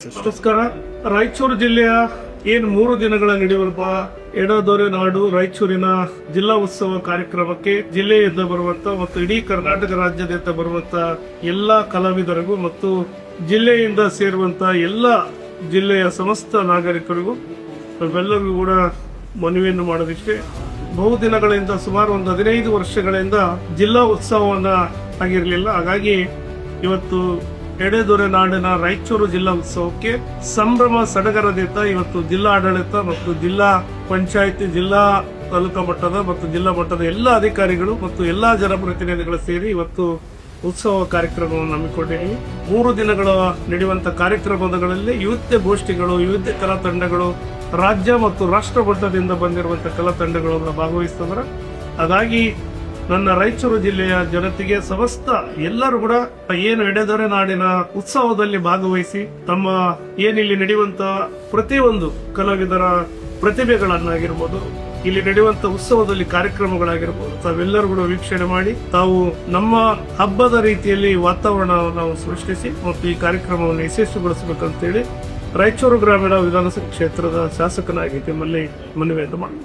ನಮಸ್ಕಾರ. ರಾಯಚೂರು ಜಿಲ್ಲೆಯ ಏನು 3 ದಿನಗಳ ನಡೆಯುವ ಎಡದೊರೆ ನಾಡು ರಾಯಚೂರಿನ ಜಿಲ್ಲಾ ಉತ್ಸವ ಕಾರ್ಯಕ್ರಮಕ್ಕೆ ಜಿಲ್ಲೆಯಿಂದ ಬರುವಂತ ಮತ್ತು ಇಡೀ ಕರ್ನಾಟಕ ರಾಜ್ಯದಿಂದ ಬರುವಂತ ಎಲ್ಲಾ ಕಲಾವಿದರಿಗೂ ಮತ್ತು ಜಿಲ್ಲೆಯಿಂದ ಸೇರುವಂತ ಎಲ್ಲ ಜಿಲ್ಲೆಯ ಸಮಸ್ತ ನಾಗರಿಕರಿಗೂ ನಾವೆಲ್ಲರಿಗೂ ಕೂಡ ಮನವಿಯನ್ನು ಮಾಡೋದಿಷ್ಟೇ. ಬಹುದಿನಗಳಿಂದ ಸುಮಾರು ಒಂದು 15 ವರ್ಷಗಳಿಂದ ಜಿಲ್ಲಾ ಉತ್ಸವವನ್ನ ಆಗಿರಲಿಲ್ಲ. ಹಾಗಾಗಿ ಇವತ್ತು ಎಡೆದೊರೆ ನಾಡಿನ ರಾಯಚೂರು ಜಿಲ್ಲಾ ಉತ್ಸವಕ್ಕೆ ಸಂಭ್ರಮ ಸಡಗರದಿಂದ ಇವತ್ತು ಜಿಲ್ಲಾ ಆಡಳಿತ ಮತ್ತು ಜಿಲ್ಲಾ ಪಂಚಾಯತಿ, ಜಿಲ್ಲಾ ತಾಲೂಕಾ ಮಟ್ಟದ ಮತ್ತು ಜಿಲ್ಲಾ ಮಟ್ಟದ ಎಲ್ಲ ಅಧಿಕಾರಿಗಳು ಮತ್ತು ಎಲ್ಲಾ ಜನಪ್ರತಿನಿಧಿಗಳು ಸೇರಿ ಇವತ್ತು ಉತ್ಸವ ಕಾರ್ಯಕ್ರಮವನ್ನು ಹಮ್ಮಿಕೊಂಡಿದ್ದೀವಿ. 3 ದಿನಗಳ ನಡೆಯುವಂತ ಕಾರ್ಯಕ್ರಮಗಳಲ್ಲಿ ವಿವಿಧ ಗೋಷ್ಠಿಗಳು, ವಿವಿಧ ಕಲಾ ತಂಡಗಳು, ರಾಜ್ಯ ಮತ್ತು ರಾಷ್ಟ್ರ ಮಟ್ಟದಿಂದ ಬಂದಿರುವಂತಹ ಕಲಾ ತಂಡಗಳನ್ನು ಭಾಗವಹಿಸಿದ್ರೆ. ಹಾಗಾಗಿ ನನ್ನ ರಾಯಚೂರು ಜಿಲ್ಲೆಯ ಜನತೆಗೆ ಸಮಸ್ತ ಎಲ್ಲರೂ ಕೂಡ ಏನು ಎಡೆದೊರೆ ನಾಡಿನ ಉತ್ಸವದಲ್ಲಿ ಭಾಗವಹಿಸಿ ತಮ್ಮ ಏನಿಲ್ಲಿ ನಡೆಯುವಂತ ಪ್ರತಿಯೊಂದು ಕಲಾವಿದರ ಪ್ರತಿಭೆಗಳನ್ನಾಗಿರ್ಬೋದು, ಇಲ್ಲಿ ನಡೆಯುವಂತ ಉತ್ಸವದಲ್ಲಿ ಕಾರ್ಯಕ್ರಮಗಳಾಗಿರ್ಬೋದು, ತಾವೆಲ್ಲರೂ ಕೂಡ ವೀಕ್ಷಣೆ ಮಾಡಿ ತಾವು ನಮ್ಮ ಹಬ್ಬದ ರೀತಿಯಲ್ಲಿ ವಾತಾವರಣವನ್ನು ನಾವು ಸೃಷ್ಟಿಸಿ ಮತ್ತು ಈ ಕಾರ್ಯಕ್ರಮವನ್ನು ಯಶಸ್ವಿಗೊಳಿಸಬೇಕಂತೇಳಿ ರಾಯಚೂರು ಗ್ರಾಮೀಣ ವಿಧಾನಸಭಾ ಕ್ಷೇತ್ರದ ಶಾಸಕನಾಗಿ ನಿಮ್ಮಲ್ಲಿ ಮನವಿಯನ್ನು ಮಾಡಿ